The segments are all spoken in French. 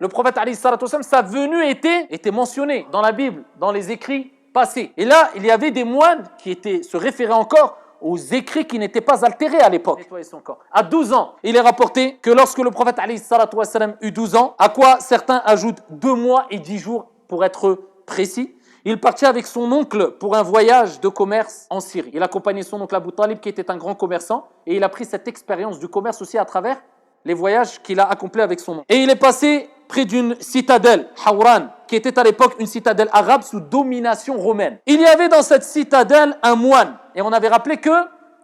Le prophète alayhi salatu wassalam, sa venue était mentionnée dans la Bible, dans les écrits passés. Et là, il y avait des moines qui se référaient encore aux écrits qui n'étaient pas altérés à l'époque. Nettoyer son corps. À 12 ans, il est rapporté que lorsque le prophète alayhi salatu wassalam eut 12 ans, à quoi certains ajoutent 2 mois et 10 jours pour être précis, il partit avec son oncle pour un voyage de commerce en Syrie. Il accompagnait son oncle Abu Talib qui était un grand commerçant et il a pris cette expérience du commerce aussi à travers les voyages qu'il a accomplis avec son oncle. Et il est passé près d'une citadelle, Hawran, qui était à l'époque une citadelle arabe sous domination romaine. Il y avait dans cette citadelle un moine. Et on avait rappelé que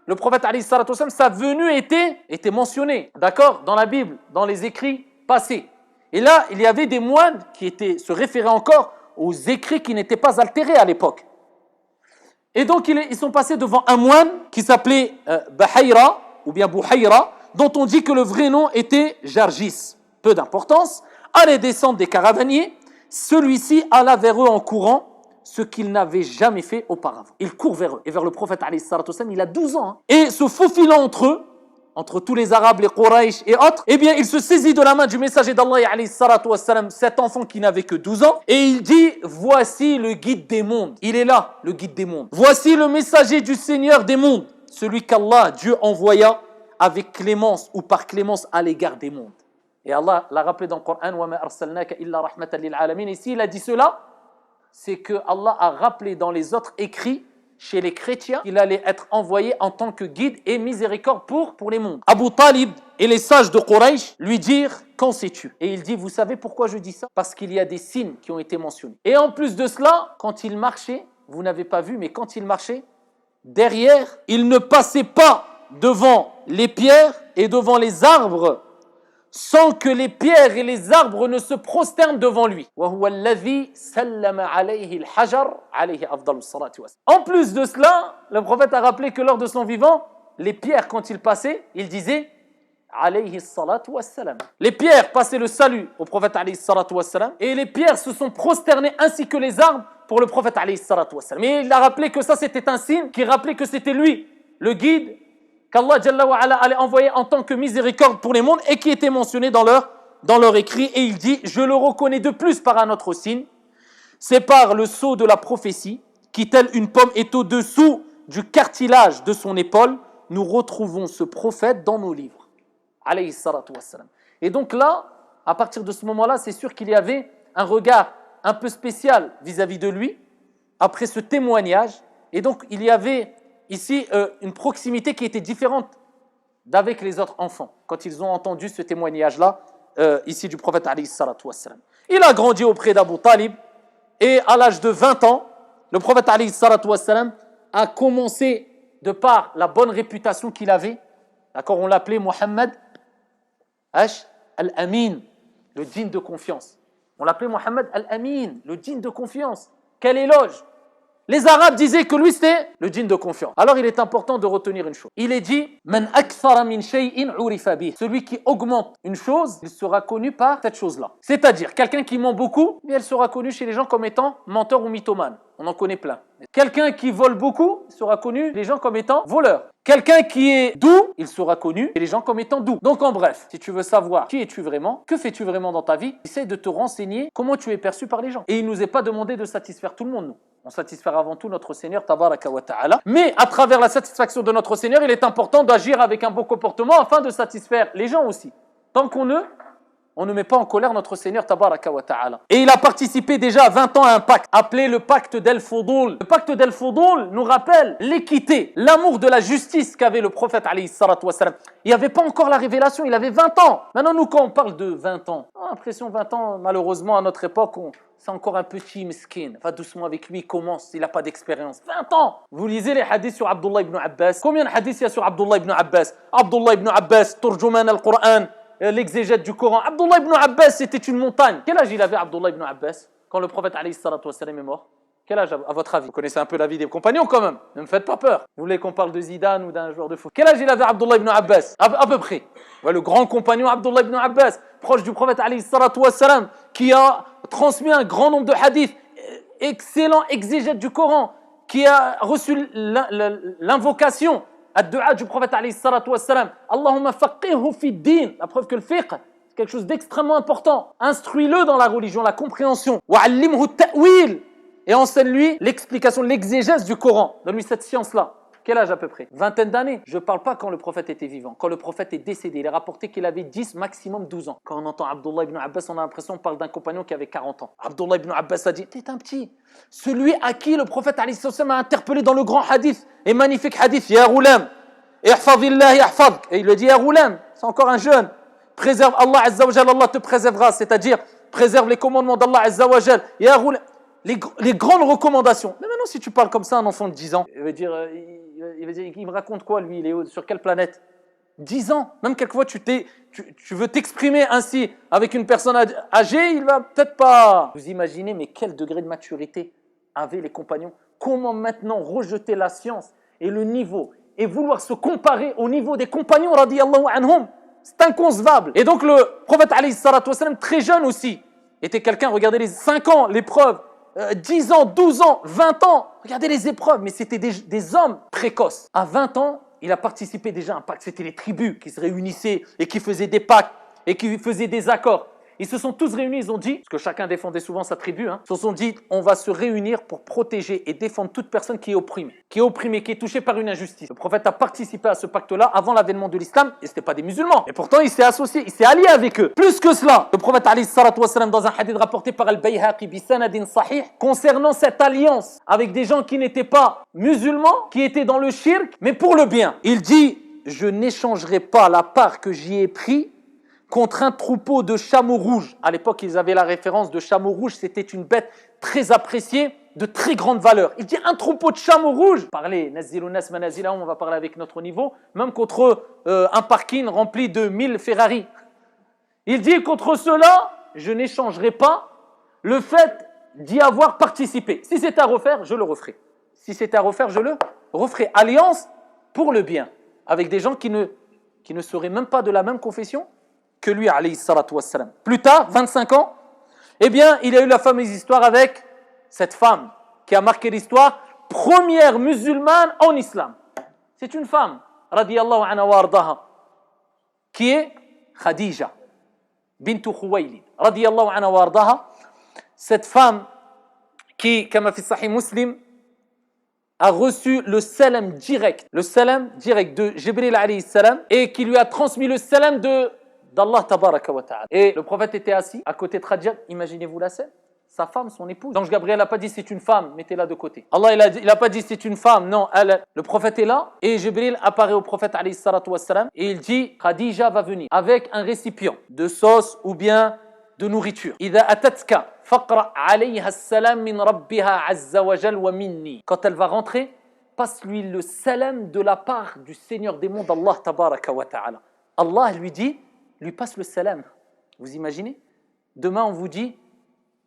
le prophète, alayhi salatu wassalam, sa venue était mentionnée, d'accord, dans la Bible, dans les écrits passés. Et là, il y avait des moines qui se référaient encore aux écrits qui n'étaient pas altérés à l'époque. Et donc, ils sont passés devant un moine qui s'appelait Bahayra, ou bien Bouhayra, dont on dit que le vrai nom était Jargis. Peu d'importance. À les descentes des caravaniers, celui-ci alla vers eux en courant, ce qu'il n'avait jamais fait auparavant. Il court vers eux et vers le prophète alayhi salatu wassalam, il a 12 ans. Et se faufilant entre eux, entre tous les Arabes, les Quraysh et autres, eh bien, il se saisit de la main du messager d'Allah alayhi salatu wassalam, cet enfant qui n'avait que 12 ans, et il dit, voici le guide des mondes. Il est là, le guide des mondes. Voici le messager du Seigneur des mondes, celui qu'Allah, Dieu envoya avec clémence ou par clémence à l'égard des mondes. Et Allah l'a rappelé dans le Coran, وَمَا أَرْسَلْنَاكَ إِلَّا رَحْمَةً لِلْعَالَمِينَ. Et s'il a dit cela, c'est que Allah a rappelé dans les autres écrits chez les chrétiens qu'il allait être envoyé en tant que guide et miséricorde pour les mondes. Abu Talib et les sages de Quraysh lui dirent, qu'en sais-tu? Et il dit, vous savez pourquoi je dis ça? Parce qu'il y a des signes qui ont été mentionnés. Et en plus de cela, quand il marchait, vous n'avez pas vu, mais quand il marchait, derrière, il ne passait pas devant les pierres et devant les arbres sans que les pierres et les arbres ne se prosternent devant lui. En plus de cela, le prophète a rappelé que lors de son vivant, les pierres, quand il passait, il disait alayhi salatu wassalam. Les pierres passaient le salut au prophète alayhi salatu wassalam, et les pierres se sont prosternées ainsi que les arbres pour le prophète alayhi salatu wassalam. Mais il a rappelé que ça c'était un signe qui rappelait que c'était lui, le guide qu'Allah Jalla wa Ala allait envoyer en tant que miséricorde pour les mondes et qui était mentionné dans leur écrit. Et il dit, je le reconnais de plus par un autre signe, c'est par le sceau de la prophétie, qui telle une pomme est au-dessous du cartilage de son épaule, nous retrouvons ce prophète dans nos livres. Alayhi salatu wassalam. Et donc là, à partir de ce moment-là, c'est sûr qu'il y avait un regard un peu spécial vis-à-vis de lui, après ce témoignage. Et donc il y avait ici, une proximité qui était différente d'avec les autres enfants, quand ils ont entendu ce témoignage-là, ici du prophète alayhi salatu wassalam. Il a grandi auprès d'Abu Talib, et à l'âge de 20 ans, le prophète alayhi salatu wassalam a commencé, de par la bonne réputation qu'il avait, d'accord, on l'appelait Muhammad al-Amin, le digne de confiance. On l'appelait Muhammad al-Amin, le digne de confiance. Quel éloge! Les Arabes disaient que lui c'était le digne de confiance. Alors il est important de retenir une chose. Il est dit Man akthara min shay'in urifa bih. Celui qui augmente une chose, il sera connu par cette chose-là. C'est-à-dire quelqu'un qui ment beaucoup, elle sera connue chez les gens comme étant menteur ou mythomane. On en connaît plein. Quelqu'un qui vole beaucoup, il sera connu chez les gens comme étant voleur. Quelqu'un qui est doux, il sera connu chez les gens comme étant doux. Donc en bref, si tu veux savoir qui es-tu vraiment, que fais-tu vraiment dans ta vie, essaie de te renseigner comment tu es perçu par les gens. Et il nous est pas demandé de satisfaire tout le monde, nous. On satisfère avant tout notre Seigneur, tabaraka wa ta'ala. Mais à travers la satisfaction de notre Seigneur, il est important d'agir avec un bon comportement afin de satisfaire les gens aussi. Tant qu'on ne met pas en colère notre Seigneur, tabaraka wa ta'ala. Et il a participé déjà à 20 ans à un pacte, appelé le pacte d'El-Fudul. Le pacte d'El-Fudul nous rappelle l'équité, l'amour de la justice qu'avait le prophète, alayhi salatu wassalam. Il n'y avait pas encore la révélation, il avait 20 ans. Maintenant, nous, quand on parle de 20 ans, on a l'impression 20 ans, malheureusement, à notre époque, c'est encore un petit miskin. Va doucement avec lui, il commence, il n'a pas d'expérience. 20 ans. Vous lisez les hadiths sur Abdullah ibn Abbas. Combien de hadiths il y a sur Abdullah ibn Abbas? Abdullah ibn Abbas, Turjuman al-Qur'an, l'exégète du Coran. Abdullah ibn Abbas, c'était une montagne. Quel âge il avait, Abdullah ibn Abbas, quand le prophète alayhi salatu wassalam est mort? Quel âge, à votre avis? Vous connaissez un peu la vie des compagnons quand même. Ne me faites pas peur. Vous voulez qu'on parle de Zidane ou d'un joueur de foot? Quel âge il avait, Abdullah ibn Abbas? À peu près. Ouais, le grand compagnon Abdullah ibn Abbas, proche du prophète alayhi salatu wassalam, qui a transmis un grand nombre de hadiths, excellent exégète du Coran, qui a reçu l'invocation, ad-du'a du prophète alayhi salatu wassalam, Allahumma faqihhu fi din. La preuve que le fiqh, c'est quelque chose d'extrêmement important. Instruis-le dans la religion, la compréhension. وَعَلِّمْهُ التَّأْوِيلِ. Et enseigne-lui l'explication, l'exégèse du Coran. Donne-lui cette science-là. Quel âge à peu près? Vingtaine d'années. Je ne parle pas quand le prophète était vivant. Quand le prophète est décédé, il est rapporté qu'il avait 10, maximum 12 ans. Quand on entend Abdullah ibn Abbas, on a l'impression qu'on parle d'un compagnon qui avait 40 ans. Abdullah ibn Abbas a dit, t'es un petit. Celui à qui le prophète a interpellé dans le grand hadith, et magnifique hadith, Ya Ghulam, ihfadillah yahfadk. Et il le dit, Ya Ghulam, c'est encore un jeune. Préserve Allah Azza wa Jal, Allah te préservera. C'est-à-dire, préserve les commandements d'Allah Azza wa Jal. Ya Ghulam. Les grandes recommandations. Mais maintenant, si tu parles comme ça à un enfant de 10 ans, il va dire, il me raconte quoi, lui? Il est sur quelle planète? 10 ans. Même quelquefois, tu veux t'exprimer ainsi avec une personne âgée, il va peut-être pas. Vous imaginez, mais quel degré de maturité avaient les compagnons? Comment maintenant rejeter la science et le niveau et vouloir se comparer au niveau des compagnons, radiyallahu anhum? C'est inconcevable. Et donc, le prophète, alayhi salatu wassalam, très jeune aussi, était quelqu'un, regardez les 5 ans, l'épreuve. 10 ans, 12 ans, 20 ans, regardez les épreuves, mais c'était des hommes précoces. À 20 ans, il a participé déjà à un pacte, c'était les tribus qui se réunissaient et qui faisaient des pactes et qui faisaient des accords. Ils se sont tous réunis, ils ont dit, parce que chacun défendait souvent sa tribu, ils se sont dit, on va se réunir pour protéger et défendre toute personne qui est opprimée, qui est touchée par une injustice. Le prophète a participé à ce pacte-là avant l'avènement de l'islam, et ce n'étaient pas des musulmans. Et pourtant, il s'est associé, il s'est allié avec eux. Plus que cela, le prophète, alayhi salatu wassalam, dans un hadith rapporté par Al-Bayhaqi bi sanadin sahih, concernant cette alliance avec des gens qui n'étaient pas musulmans, qui étaient dans le shirk, mais pour le bien. Il dit, je n'échangerai pas la part que j'y ai pris contre un troupeau de chameaux rouges. À l'époque, ils avaient la référence de chameaux rouges, c'était une bête très appréciée, de très grande valeur. Il dit un troupeau de chameaux rouges. Parlez, Nazilunas Manazila, on va parler avec notre niveau, même contre un parking rempli de 1000 Ferrari. Il dit contre cela, je n'échangerai pas le fait d'y avoir participé. Si c'est à refaire, je le referai. Si c'est à refaire, je le referai. Alliance pour le bien, avec des gens qui ne seraient même pas de la même confession que lui, alayhi salatu wassalam. Plus tard, 25 ans, eh bien, il y a eu la fameuse histoire avec cette femme qui a marqué l'histoire, première musulmane en islam. C'est une femme, radiyallahu anha wa ardaha, qui est Khadija, bintu Khuwaylid, radiyallahu anha wa ardaha. Cette femme qui, comme a fait Sahih Muslim, a reçu le salam direct de Jibril alayhi salam, et qui lui a transmis le salam d'Allah tabaraka wa ta'ala. Et le prophète était assis à côté de Khadija. Imaginez-vous la scène. Sa femme, son épouse. L'ange Gabriel n'a pas dit c'est une femme, mettez-la de côté. Allah, il a pas dit c'est une femme, non. Le prophète est là et Jibril apparaît au prophète alayhi salatu wassalam et il dit Khadija va venir avec un récipient de sauce ou bien de nourriture. Idha atatka faqra alayha as-salam min rabbiha azza wa jal wa minni. Quand elle va rentrer, passe-lui le salam de la part du Seigneur des mondes, Allah tabaraka wa ta'ala. Allah lui passe le salam. Vous imaginez? Demain, on vous dit,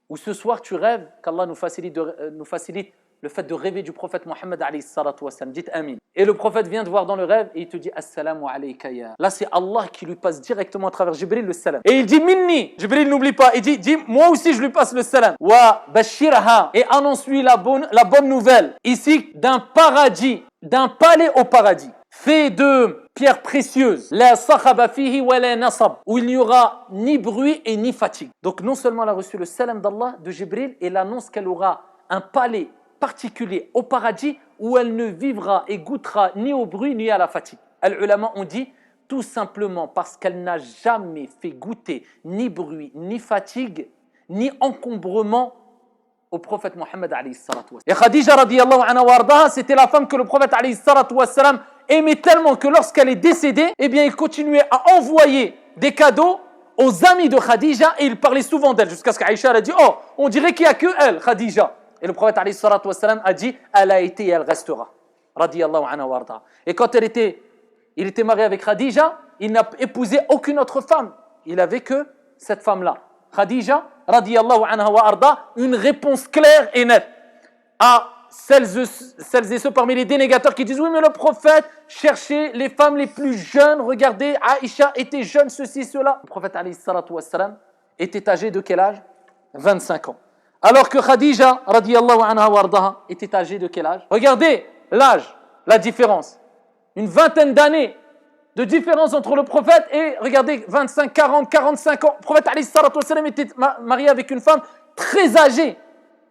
ou ce soir, tu rêves, qu'Allah nous facilite le fait de rêver du prophète Mohammed alayhi salatu wassalam. Dites amin. Et le prophète vient te voir dans le rêve et il te dit Assalamu alayka ya. Là, c'est Allah qui lui passe directement à travers Jibril le salam. Et il dit Minni. Jibril n'oublie pas. Il dit moi aussi, je lui passe le salam. Wa bashirha. Et annonce-lui la bonne nouvelle. Ici, d'un paradis, d'un palais au paradis, fait de pierres précieuses, la sakhaba fihi wa la nasab, où il n'y aura ni bruit et ni fatigue. Donc non seulement elle a reçu le salam d'Allah, de Jibril, et l'annonce qu'elle aura un palais particulier au paradis où elle ne vivra et goûtera ni au bruit ni à la fatigue. Al-ulama ont dit tout simplement parce qu'elle n'a jamais fait goûter ni bruit, ni fatigue, ni encombrement au prophète Mohammed alayhi salatu wassalam. Et Khadija radiyallahu anha wa ardaha, c'était la femme que le prophète alayhi salatu wassalam aimait tellement que lorsqu'elle est décédée, eh bien il continuait à envoyer des cadeaux aux amis de Khadija et il parlait souvent d'elle jusqu'à ce qu'Aïcha a dit oh, on dirait qu'il n'y a que elle, Khadija. Et le prophète alayhi salatu wassalam a dit elle a été et elle restera. Radiyallahu anha wa ardaha. Et quand il était marié avec Khadija, il n'a épousé aucune autre femme. Il avait que cette femme-là. Khadija, radiyallahu anha wa arda, une réponse claire et nette à celles et ceux parmi les dénégateurs qui disent oui mais le prophète cherchait les femmes les plus jeunes, regardez Aïcha était jeune, ceci, cela. Le prophète alayhi salatu wassalam était âgé de quel âge? 25 ans. Alors que Khadija radiyallahu anha wa ardaha était âgée de quel âge? Regardez l'âge, la différence. Une vingtaine d'années de différence entre le prophète et, regardez, 25, 40, 45 ans. Le prophète alayhi salatu wassalam était marié avec une femme très âgée.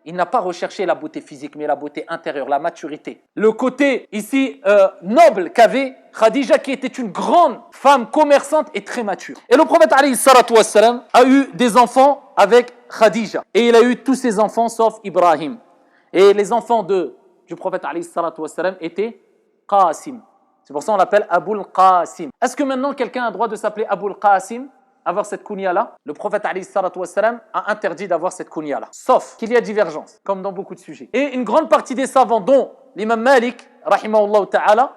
Il n'a pas recherché la beauté physique, mais la beauté intérieure, la maturité. Le côté ici noble qu'avait Khadija, qui était une grande femme commerçante et très mature. Et le prophète alayhi salatu wassalam a eu des enfants avec Khadija. Et il a eu tous ses enfants sauf Ibrahim. Et les enfants du prophète alayhi salatu wassalam étaient Qasim. C'est pour ça qu'on l'appelle Aboul Qasim. Est-ce que maintenant quelqu'un a le droit de s'appeler Aboul Qasim, avoir cette kunya-là? Le prophète alayhi salatu wassalam a interdit d'avoir cette kunya-là. Sauf qu'il y a divergence, comme dans beaucoup de sujets. Et une grande partie des savants, dont l'imam Malik, rahimahullah ta'ala,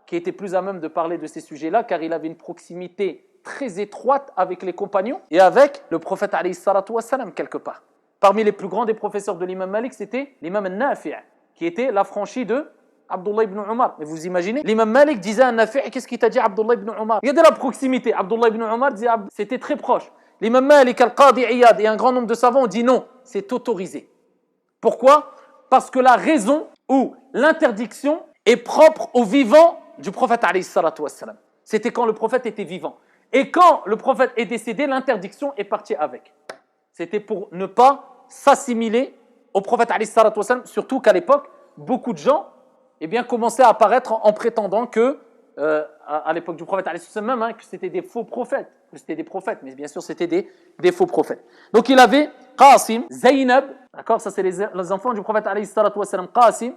qui était plus à même de parler de ces sujets-là, car il avait une proximité très étroite avec les compagnons et avec le prophète alayhi salatu wassalam quelque part. Parmi les plus grands des professeurs de l'imam Malik, c'était l'imam Nafi', qui était l'affranchi de Abdullah ibn Omar. Mais vous imaginez, l'imam Malik disait à Nafi', qu'est-ce qu'il t'a dit Abdullah ibn Omar? Regardez la proximité. Abdullah ibn Omar disait, c'était très proche. L'imam Malik, Al-Qadi Iyad et un grand nombre de savants ont dit non, c'est autorisé. Pourquoi? Parce que la raison ou l'interdiction est propre au vivant du prophète alayhi salatu wassalam. C'était quand le prophète était vivant. Et quand le prophète est décédé, l'interdiction est partie avec. C'était pour ne pas s'assimiler au prophète alayhi salatu wassalam, surtout qu'à l'époque, beaucoup de gens commençaient à apparaître en prétendant que, à l'époque du prophète alayhi salatu wassalam, que c'était des faux prophètes, que c'était des prophètes, mais bien sûr c'était des faux prophètes. Donc il avait Qasim, Zaynab, d'accord, ça c'est les enfants du prophète alayhi salatu wassalam, Qasim,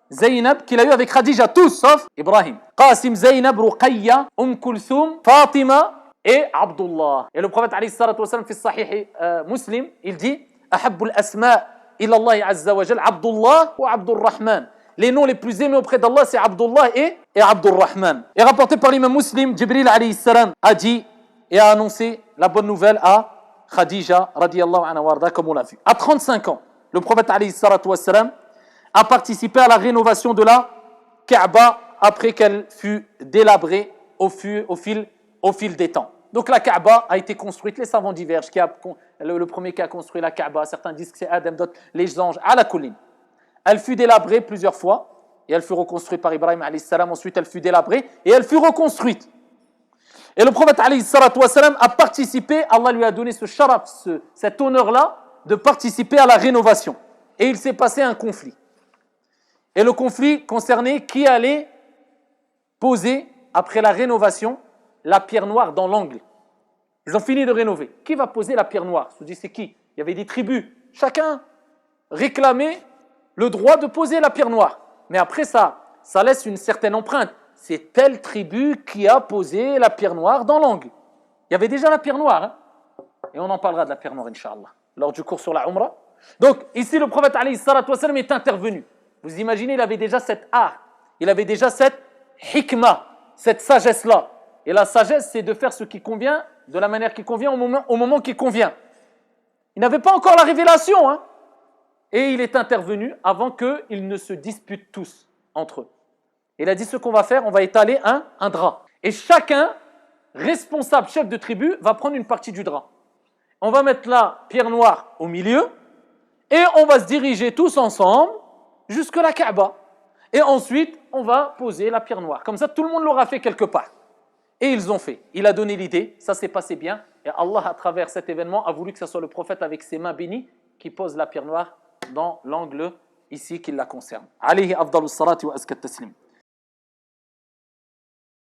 Zaynab, qu'il a eu avec Khadija, tous sauf Ibrahim. Qasim, Zaynab, Ruqayya, Kulthum, Fatima et Abdullah. Et le prophète alayhi salatu wassalam, fi sahih Muslim, il dit Ahabbul asma' ila Allah azza wa jal, Abdullah ou Abdurrahman. Les noms les plus aimés auprès d'Allah, c'est Abdullah et Abdurrahman. Et rapporté par l'imam Muslim, Jibril alayhi salam a dit et a annoncé la bonne nouvelle à Khadija radiyallahu anha warda, comme on l'a vu. À 35 ans, le prophète alayhi salatu wassalam a participé à la rénovation de la Kaaba après qu'elle fut délabrée au fil des temps. Donc la Kaaba a été construite, les savants divergent. Le premier qui a construit la Kaaba, certains disent que c'est Adam, d'autres les anges, à la colline. Elle fut délabrée plusieurs fois et elle fut reconstruite par Ibrahim alayhi salam. Ensuite, elle fut délabrée et elle fut reconstruite. Et le prophète alayhi salatu wassalam a participé, Allah lui a donné ce sharaf, cet honneur-là, de participer à la rénovation. Et il s'est passé un conflit. Et le conflit concernait qui allait poser, après la rénovation, la pierre noire dans l'angle. Ils ont fini de rénover. Qui va poser la pierre noire? Je vous dis, c'est qui? Il y avait des tribus. Chacun réclamait le droit de poser la pierre noire. Mais après ça laisse une certaine empreinte. C'est telle tribu qui a posé la pierre noire dans l'angle. Il y avait déjà la pierre noire. Et on en parlera de la pierre noire, Inch'Allah, lors du cours sur la Umrah. Donc, ici, le prophète alayhi salatu wassalam est intervenu. Vous imaginez, il avait déjà cet art. Il avait déjà cette hikmah, cette sagesse-là. Et la sagesse, c'est de faire ce qui convient, de la manière qui convient, au moment qui convient. Il n'avait pas encore la révélation, Et il est intervenu avant qu'ils ne se disputent tous entre eux. Il a dit, ce qu'on va faire, on va étaler un drap. Et chacun, responsable, chef de tribu, va prendre une partie du drap. On va mettre la pierre noire au milieu et on va se diriger tous ensemble jusqu'à la Kaaba. Et ensuite, on va poser la pierre noire. Comme ça, tout le monde l'aura fait quelque part. Et ils ont fait. Il a donné l'idée, ça s'est passé bien. Et Allah, à travers cet événement, a voulu que ce soit le prophète avec ses mains bénies qui pose la pierre noire dans l'angle ici qui la concerne. Alayhi afdalus salati wa azka taslim.